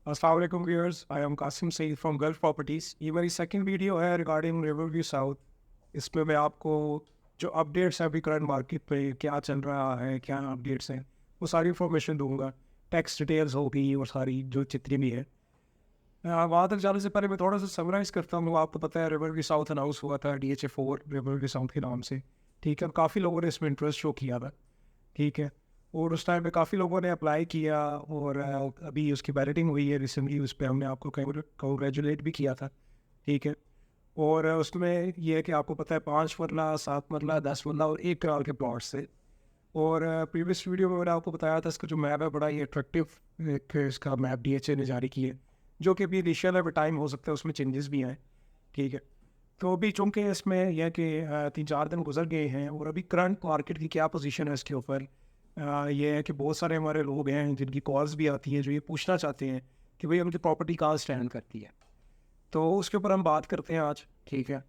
अस्सलाम वालेकुम viewers, I am Qasim Saeed from Gulf Properties. ये मेरी सेकंड वीडियो है रिगार्डिंग रिवरव्यू साउथ। इसमें मैं आपको जो अपडेट्स हैं अभी करंट मार्केट पे क्या चल रहा है, क्या अपडेट्स हैं, वो सारी इन्फॉर्मेशन दूंगा। टैक्स डिटेल्स होगी और सारी जो जितनी भी है। वहाँ तक जाने से पहले मैं थोड़ा सा समराइज़ करता हूँ। आपको पता है रिवरव्यू साउथ अनाउंस हुआ था DHA4 रिवरव्यू साउथ के नाम से, ठीक है। काफ़ी लोगों ने इसमें इंटरेस्ट शो किया था, ठीक है। और उस टाइम पे काफ़ी लोगों ने अप्लाई किया और अभी उसकी बैलेटिंग हुई है रिसेंटली। उस पे हमने आपको कंग्रेचुलेट भी किया था, ठीक है। और उसमें ये है कि आपको पता है 5 मरला, 7 मरला, 10 मरला और 1 कनाल के प्लॉट्स थे। और प्रीवियस वीडियो में मैंने आपको बताया था इसका जो मैप है बड़ा ही अट्रैक्टिव एक इसका मैप DHA ने जारी की है, जो कि अभी इनिशियल है, टाइम हो सकता है उसमें चेंजेस भी आए, ठीक है। तो अभी चूँकि इसमें यह है कि 3-4 दिन गुजर गए हैं और अभी करंट मार्केट की क्या पोजीशन है इसके ऊपर, ये है कि बहुत सारे हमारे लोग हैं जिनकी कॉल्स भी आती हैं जो ये पूछना चाहते हैं कि भाई उनकी प्रॉपर्टी कहाँ स्टैंड करती है। तो उसके ऊपर हम बात करते हैं आज, ठीक है।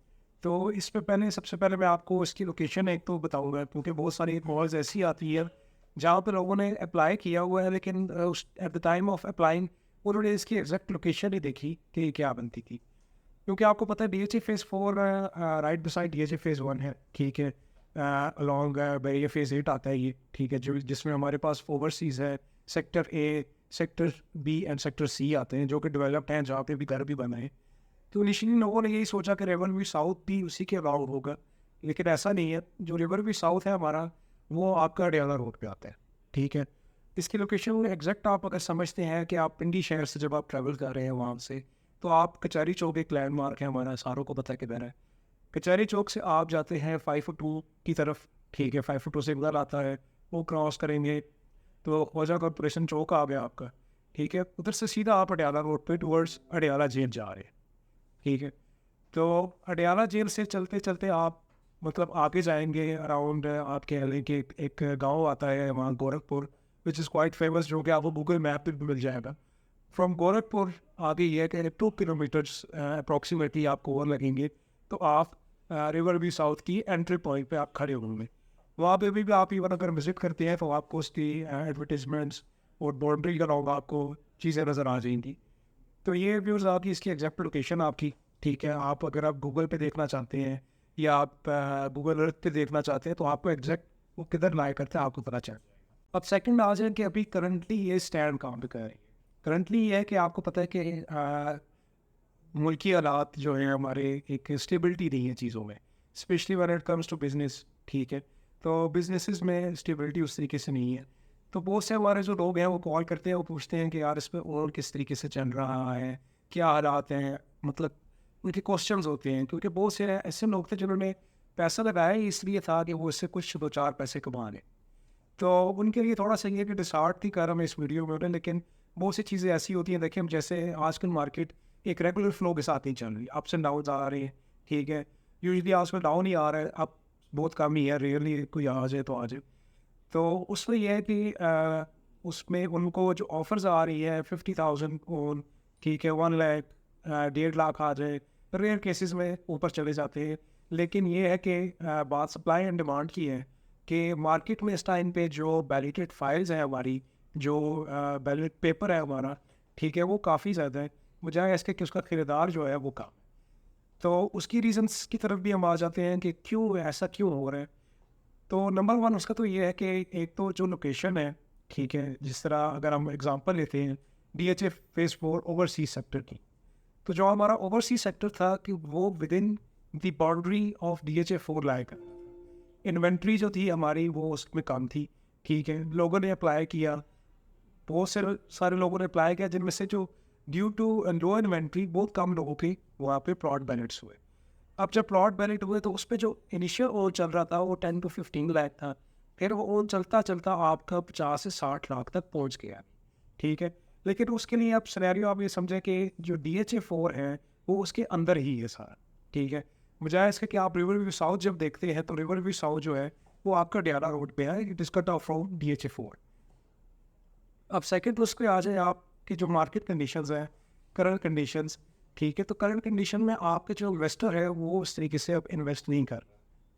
तो इसमें पहले सबसे पहले मैं आपको इसकी लोकेशन एक तो बताऊंगा, क्योंकि बहुत सारी कॉल्स ऐसी आती है जहाँ पर लोगों ने अप्लाई किया हुआ है, लेकिन उस eight the time of applying उन्होंने इसकी एग्जैक्ट लोकेशन ही देखी कि क्या बनती थी। क्योंकि आपको पता है DHA phase 4 right beside DHA phase 1 है, ठीक है। अलॉन्ग बैरियर फेज़ 8 आता है ये, ठीक है, जो जिसमें हमारे पास ओवरसीज़ है, sector A, sector B and sector C आते हैं, जो कि डेवलप्ड हैं, जहाँ पे भी घर भी बना है। तो इनिशियली लोगों ने यही सोचा कि रिवरव्यू साउथ भी उसी के अलाउड होगा, लेकिन ऐसा नहीं है। जो रिवरव्यू साउथ है हमारा, वो आपका अडयाला रोड पे आता है, ठीक है। इसकी लोकेशन एग्जैक्ट आप अगर समझते हैं कि आप पिंडी शहर से जब आप ट्रैवल कर रहे हैं वहाँ से, तो आप कचहरी चौक एक लैंडमार्क है हमारा, सारों को पता है किधर है। कचहरी चौक से आप जाते हैं 5 फुट 2 की तरफ, ठीक है। 5 फुट 2 से उधर आता है, वो क्रॉस करेंगे तो ख्वाजा कॉरपोरेशन चौक आ गया आपका, ठीक है। उधर से सीधा आप अडयाला रोड पे टूवर्ड्स अडयाला जेल जा रहे हैं, ठीक है। तो अडयाला जेल से चलते चलते आप मतलब आगे जाएंगे अराउंड, आप कह लें कि एक गांव आता है वहाँ Gorakhpur, which is quite famous, जो कि आपको गूगल मैप पे भी मिल जाएगा। फ्रॉम गोरखपुर आगे ये है कि 2 किलोमीटर्स अप्रॉक्सीमेटली आपको और लगेंगे, तो आप रिवर व्यू साउथ की एंट्री पॉइंट पे आप खड़े होंगे। वहाँ पे भी आप इवन अगर विजिट करते हैं तो आपको उसकी एडवर्टीजमेंट्स और बाउंड्री का अलाउंग आपको चीज़ें नज़र आ जाएंगी। तो ये व्यूज़ आपकी इसकी एग्जैक्ट लोकेशन आपकी, ठीक है। आप अगर आप गूगल पे देखना चाहते हैं या आप गूगल अर्थ पे देखना चाहते हैं, तो आपको एग्जैक्ट वो किधर लाया करते हैं आपको पता चल। अब सेकंड आ जाए कि अभी करंटली ये स्टैंड कहाँ पे कर रही है। करंटली ये है कि आपको पता है कि मुल्की हालात जो है हमारे, एक स्टेबिलिटी नहीं है चीज़ों में, specially when it comes to business, ठीक है। तो बिजनेसेस में स्टेबिलिटी उस तरीके से नहीं है। तो बहुत से हमारे जो लोग हैं वो कॉल करते हैं, वो पूछते हैं कि यार इस पर और किस तरीके से चल रहा है, क्या हालात हैं, मतलब उनके क्वेश्चंस होते हैं। क्योंकि बहुत से ऐसे लोग थे जिन्होंने पैसा लगाया ही इसलिए था कि वो इससे कुछ 2-4 पैसे कमा लें। तो उनके लिए थोड़ा सा ये कि डिसहार्ट थी कर हम इस वीडियो में उन्हें, लेकिन बहुत सी चीज़ें ऐसी होती हैं। देखिए हम जैसे आजकल मार्केट एक रेगुलर फ्लो के साथ नहीं चल रही, अप्स एंड डाउन आ रही है, ठीक है। यूजुअली आजकल डाउन ही आ रहा है, अब बहुत कम ही है, रेयरली कोई आ जाए तो आ जाए। तो उसमें यह है कि उसमें उनको जो ऑफर्स आ रही है 50,000 ओन, ठीक है, 1 लाख, 1.5 लाख आ जाए, रेयर केसेस में ऊपर चले जाते हैं। लेकिन ये है कि बात सप्लाई एंड डिमांड की है कि मार्केट में इस टाइम पे जो बैलेटेड फाइल्स हैं हमारी, जो बैलेट पेपर है हमारा, ठीक है, वो काफ़ी ज़्यादा है, बजाय इसके कि उसका खरीदार जो है वो कम। तो उसकी रीजंस की तरफ भी हम आ जाते हैं कि क्यों ऐसा क्यों हो रहा है। तो नंबर 1 उसका तो ये है कि एक तो जो लोकेशन है, ठीक है। जिस तरह अगर हम एग्जांपल लेते हैं DHA फेज़ 4 ओवरसीज सेक्टर की, तो जो हमारा ओवरसीज सेक्टर था कि वो with in the boundary of DHA4 लाया करता था। इन्वेंट्री जो थी हमारी वो उसमें कम थी, ठीक है। लोगों ने अप्लाई किया, बहुत से सारे लोगों ने अप्लाई किया, जिनमें से जो ड्यू टू लो इन्वेंट्री बहुत कम लोगों के वहाँ पे प्लॉट बैलेट्स हुए। अब जब प्लॉट बैलेट हुए तो उस पे जो इनिशियल ओन चल रहा था वो 10 to 15 लाख था। फिर वो ओन चलता चलता आपका 50 से 60 लाख तक पहुंच गया, ठीक है। लेकिन उसके लिए आप सिनेरियो आप ये समझें कि जो DHA4 है वो उसके अंदर ही है सारा, ठीक है। बजाय इसके कि आप रिवर व्यू साउथ जब देखते हैं तो रिवर व्यू साउथ जो है वो आपका डियाला रोड पे है, it is cut off from DHA4। अब सेकंड उस पे आ जाए आपकी जो मार्केट कंडीशंस हैं, करंट कंडीशंस, ठीक है। तो करंट कंडीशन में आपके जो इन्वेस्टर है वो उस तरीके से अब इन्वेस्ट नहीं कर,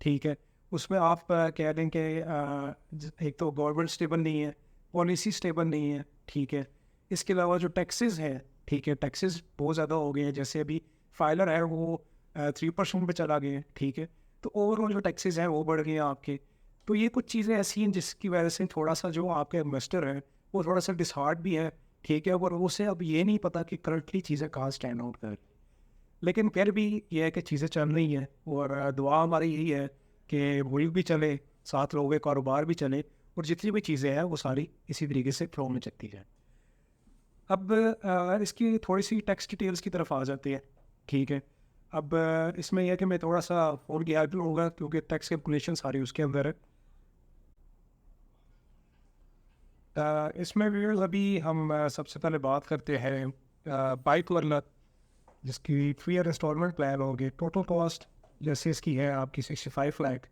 ठीक है। उसमें आप कह दें कि एक तो गवर्नमेंट स्टेबल नहीं है, पॉलिसी स्टेबल नहीं है, ठीक है। इसके अलावा जो टैक्सेस हैं ठीक है, टैक्सेस बहुत ज़्यादा हो गए हैं, जैसे अभी फाइलर है वो 3% पे चला गया है, ठीक है, तो ओवरऑल जो टैक्सेस हैं वो बढ़ गए हैं आपके। तो ये कुछ चीज़ें ऐसी हैं जिसकी वजह से थोड़ा सा जो आपके इन्वेस्टर है वो थोड़ा सा डिसहार्ट भी है, ठीक है, और उसे अब ये नहीं पता कि करंटली चीज़ें कहाँ स्टैंड आउट कर, लेकिन फिर भी ये है कि चीज़ें चल रही हैं और दुआ हमारी यही है कि मुल्क भी चले, साथ लोगों के कारोबार भी चले और जितनी भी चीज़ें हैं वो सारी इसी तरीके से फ्लो में चलती जाए। अब इसकी थोड़ी सी टैक्स डिटेल्स की तरफ आ जाते हैं, ठीक है। अब इसमें यह है कि मैं थोड़ा सा फ़ोन की हेल्प लूँगा क्योंकि टैक्स कैलकुलेशन सारी उसके अंदर है। इसमें व्यूअर्स अभी हम सबसे पहले बात करते हैं बाइक वाला, जिसकी 3 ईयर इंस्टॉलमेंट प्लान होगी। टोटल कॉस्ट जैसे इसकी है आपकी 65 लाख,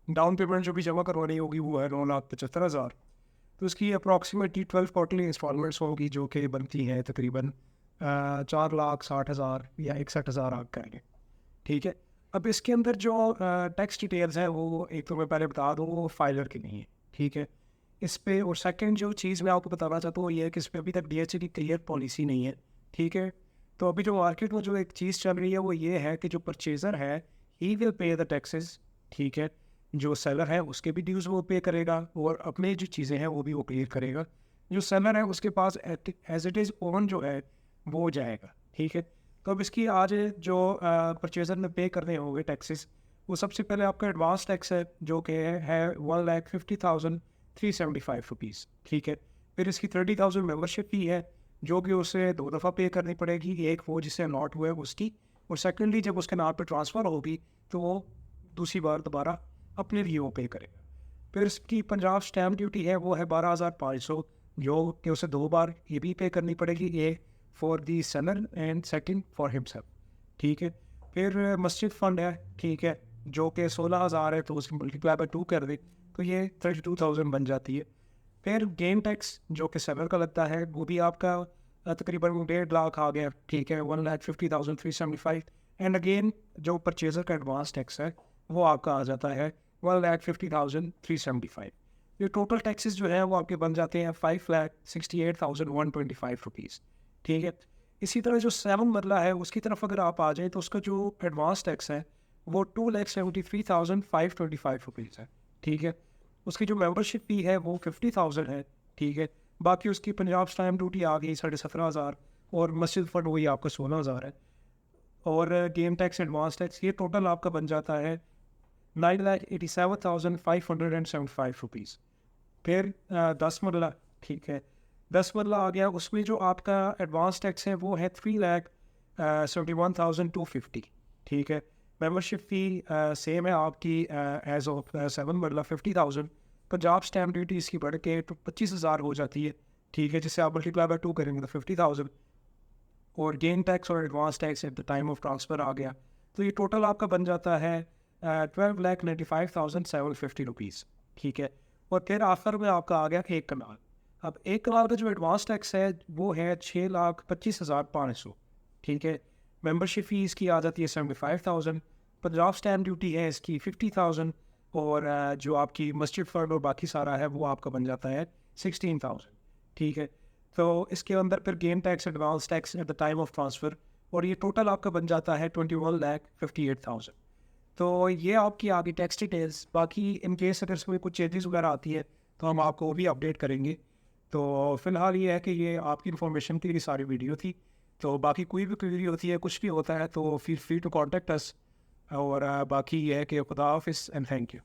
डाउन पेमेंट जो भी जमा करवानी होगी वो है 9,75,000। तो इसकी अप्रॉक्सीमेटली 12 क्वार्टरली इंस्टॉलमेंट्स होगी जो कि बनती हैं तकरीबन 4,60,000 या 61,000 आप करेंगे, ठीक है। अब इसके अंदर जो टैक्स डिटेल्स हैं वो एक तो मैं पहले बता दूँ वो फाइलर की नहीं है, ठीक है। इस पे और सेकंड जो चीज़ मैं आपको बताना चाहता हूँ ये है कि इस पे अभी तक डीएचए की क्लियर पॉलिसी नहीं है, ठीक है। तो अभी जो मार्केट में जो एक चीज़ चल रही है वो ये है कि जो परचेज़र है he will pay the taxes, ठीक है। जो सेलर है उसके भी ड्यूज़ वो पे करेगा और अपने जो चीज़ें हैं वो भी वो क्लियर करेगा। जो सेलर है उसके पास एज इट इज़ ओन जो है वो जाएगा, ठीक है। तो अब इसकी आज जो परचेज़र ने पे करने होंगे टैक्सेस, वो सबसे पहले आपका एडवांस टैक्स है जो कि है 1,50,375 रुपीज़, ठीक है। फिर इसकी 30,000 मेंबरशिप फी है जो कि उसे 2 दफ़ा पे करनी पड़ेगी, एक वो जिससे अलॉट हुआ है उसकी, और सेकेंडली जब उसके नाम पे ट्रांसफ़र होगी तो वो दूसरी बार दोबारा अपने लिए वो पे करेगा। फिर इसकी पंजाब स्टैम्प ड्यूटी है वो है 12,500 जो कि उसे 2 बार ये भी पे करनी पड़ेगी, एक for the seller and second for himself, ठीक है। फिर मस्जिद फ़ंड है, ठीक है, जो कि 16,000 है, तो उसकी मल्टीप्लाई बाय 2 कर दे तो ये 32,000 बन जाती है। फिर गेन टैक्स जो कि सेलर का लगता है वो भी आपका तकरीबन 1.5 लाख आ गया, ठीक है, 1,50,375। एंड अगेन जो परचेज़र का एडवांस टैक्स है वो आपका आ जाता है 1,50,375। ये टोटल टैक्सेस जो है वो आपके बन जाते हैं 5,68,125 रुपीज़, ठीक है। इसी तरह जो 7 मरला है उसकी तरफ अगर आप आ जाएँ तो उसका जो एडवांस टैक्स है वो 2,73,525 रुपीज़ है, ठीक है। उसकी जो मेंबरशिप फ़ी है वो 50,000 है, ठीक है। बाकी उसकी पंजाब स्टैम्प ड्यूटी आ गई 17,500 और मस्जिद फ़ंड वही आपका 16,000 है, और गेम टैक्स एडवांस टैक्स ये टोटल आपका बन जाता है 9,87,575 रुपीज़। फिर 10 मरला, ठीक है, 10 मरला आ गया, उसमें जो आपका एडवांस टैक्स है वो है 3,71,250, ठीक है। मेंबरशिप फ़ी सेम है आपकी एज ऑफ 7 मरला 50,000। पंजाब स्टैम्प ड्यूटी इसकी बढ़ के तो 25,000 हो जाती है, ठीक है, जिससे आप मल्टीप्लाई बाय 2 करेंगे तो 50,000, और गेन टैक्स और advance tax at the time of transfer आ गया, तो ये टोटल आपका बन जाता है 12,95,750 रुपीज़, ठीक है। और फिर आखिर में आपका आ गया एक कनाल। अब एक कनाल का जो एडवांस टैक्स है वो है 6,25,500, ठीक है। मेंबरशिप फ़ी इसकी आ जाती है 75,000, पंजाब स्टैम्प ड्यूटी है इसकी 50,000, और जो आपकी मस्जिद फ़ंड और बाकी सारा है वो आपका बन जाता है 16,000, ठीक है। तो इसके अंदर फिर gain tax advance tax at the time of transfer, और ये टोटल आपका बन जाता है 21,58,000। तो ये आपकी आगे टैक्स डिटेल्स, बाकी इन केस अगर इसमें कुछ चेंजेस वगैरह आती है तो हम आपको वो भी अपडेट करेंगे। तो फ़िलहाल ये है कि ये आपकी इन्फॉर्मेशन के लिए सारी वीडियो थी। तो बाकी कोई भी क्वेरी होती है, कुछ भी होता है तो feel free to contact us, और बाकी ये है कि खुदा हाफ़िज़ एंड थैंक यू।